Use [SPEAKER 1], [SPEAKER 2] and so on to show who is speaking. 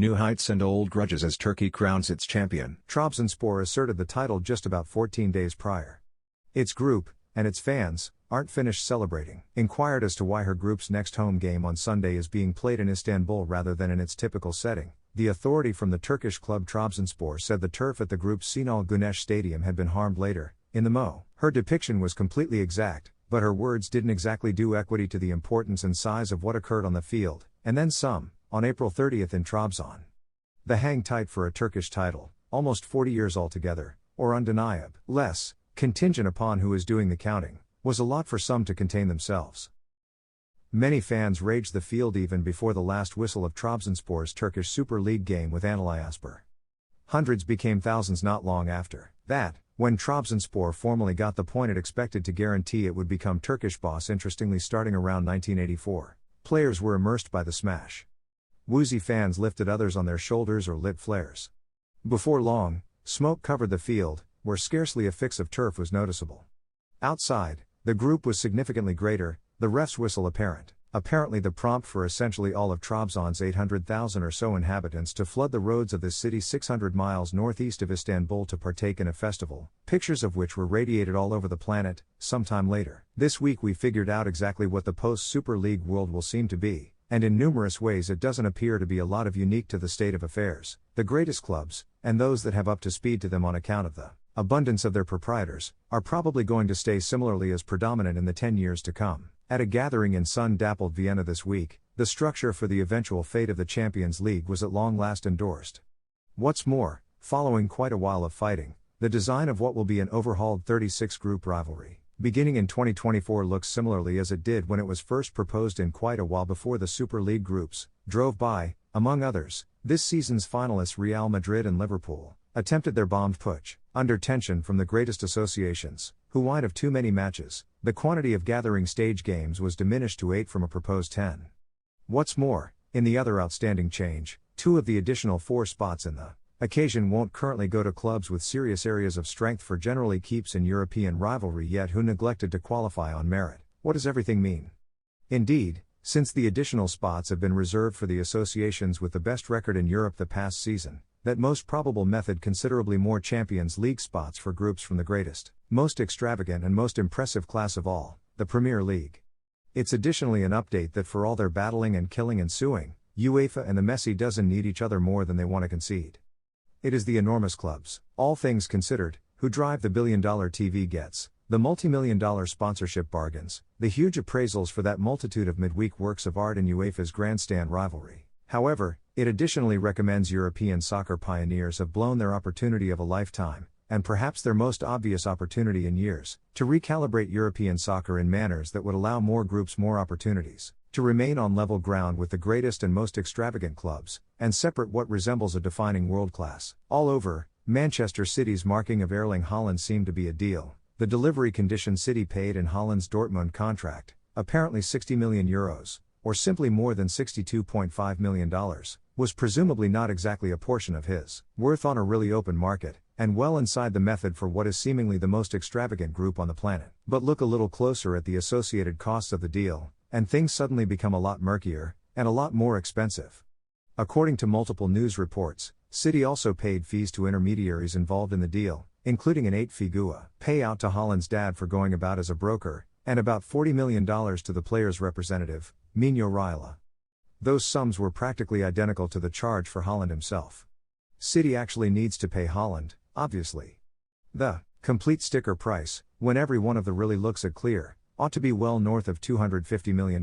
[SPEAKER 1] New heights and old grudges as Turkey crowns its champion.
[SPEAKER 2] Trabzonspor asserted the title just about 14 days prior. Its group, and its fans, aren't finished celebrating. Inquired as to why her group's next home game on Sunday is being played in Istanbul rather than in its typical setting, the authority from the Turkish club Trabzonspor said the turf at the group's Sinal Güneş Stadium had been harmed later, in the Mo. Her depiction was completely exact, but her words didn't exactly do equity to the importance and size of what occurred on the field, and then some, on April 30th in Trabzon. The hang tight for a Turkish title, almost 40 years altogether, or undeniable, less, contingent upon who is doing the counting, was a lot for some to contain themselves. Many fans raged the field even before the last whistle of Trabzonspor's Turkish Super League game with Antalyaspor. Hundreds became thousands not long after that, when Trabzonspor formally got the point it expected to guarantee it would become Turkish boss. Interestingly, starting around 1984, players were immersed by the smash. Woozy fans lifted others on their shoulders or lit flares. Before long, smoke covered the field, where scarcely a fix of turf was noticeable. Outside, the group was significantly greater, the ref's whistle apparent. Apparently the prompt for essentially all of Trabzon's 800,000 or so inhabitants to flood the roads of this city 600 miles northeast of Istanbul to partake in a festival, pictures of which were radiated all over the planet. Sometime later this week we figured out exactly what the post-Super League world will seem to be, and in numerous ways it doesn't appear to be a lot of unique to the state of affairs. The greatest clubs, and those that have up to speed to them on account of the abundance of their proprietors, are probably going to stay similarly as predominant in the 10 years to come. At a gathering in sun-dappled Vienna this week, the structure for the eventual fate of the Champions League was at long last endorsed. What's more, following quite a while of fighting, the design of what will be an overhauled 36-group rivalry, beginning in 2024, looks similarly as it did when it was first proposed in quite a while before the Super League groups drove by, among others, this season's finalists Real Madrid and Liverpool, attempted their bombed putsch, under tension from the greatest associations, who whined of too many matches. The quantity of gathering stage games was diminished to 8 from a proposed 10. What's more, in the other outstanding change, 2 of the additional 4 spots in the occasion won't currently go to clubs with serious areas of strength for generally keeps in European rivalry yet who neglected to qualify on merit. What does everything mean? Indeed, since the additional spots have been reserved for the associations with the best record in Europe the past season, that most probable method considerably more Champions League spots for groups from the greatest, most extravagant and most impressive class of all, the Premier League. It's additionally an update that for all their battling and killing and suing, UEFA and the Messi doesn't need each other more than they want to concede. It is the enormous clubs, all things considered, who drive the billion-dollar TV gets, the multi-million-dollar sponsorship bargains, the huge appraisals for that multitude of midweek works of art in UEFA's grandstand rivalry. However, it additionally recommends European soccer pioneers have blown their opportunity of a lifetime, and perhaps their most obvious opportunity in years, to recalibrate European soccer in manners that would allow more groups more opportunities, to remain on level ground with the greatest and most extravagant clubs, and separate what resembles a defining world class. All over, Manchester City's marking of Erling Haaland seemed to be a deal. The delivery condition City paid in Haaland's Dortmund contract, apparently €60 million, or simply more than $62.5 million, was presumably not exactly a portion of his worth on a really open market, and well inside the method for what is seemingly the most extravagant group on the planet. But look a little closer at the associated costs of the deal, and things suddenly become a lot murkier, and a lot more expensive. According to multiple news reports, City also paid fees to intermediaries involved in the deal, including an 8-figura payout to Haaland's dad for going about as a broker, and about $40 million to the player's representative, Mino Raiola. Those sums were practically identical to the charge for Haaland himself. City actually needs to pay Haaland, obviously. The complete sticker price, when every one of the really looks at clear, ought to be well north of $250 million.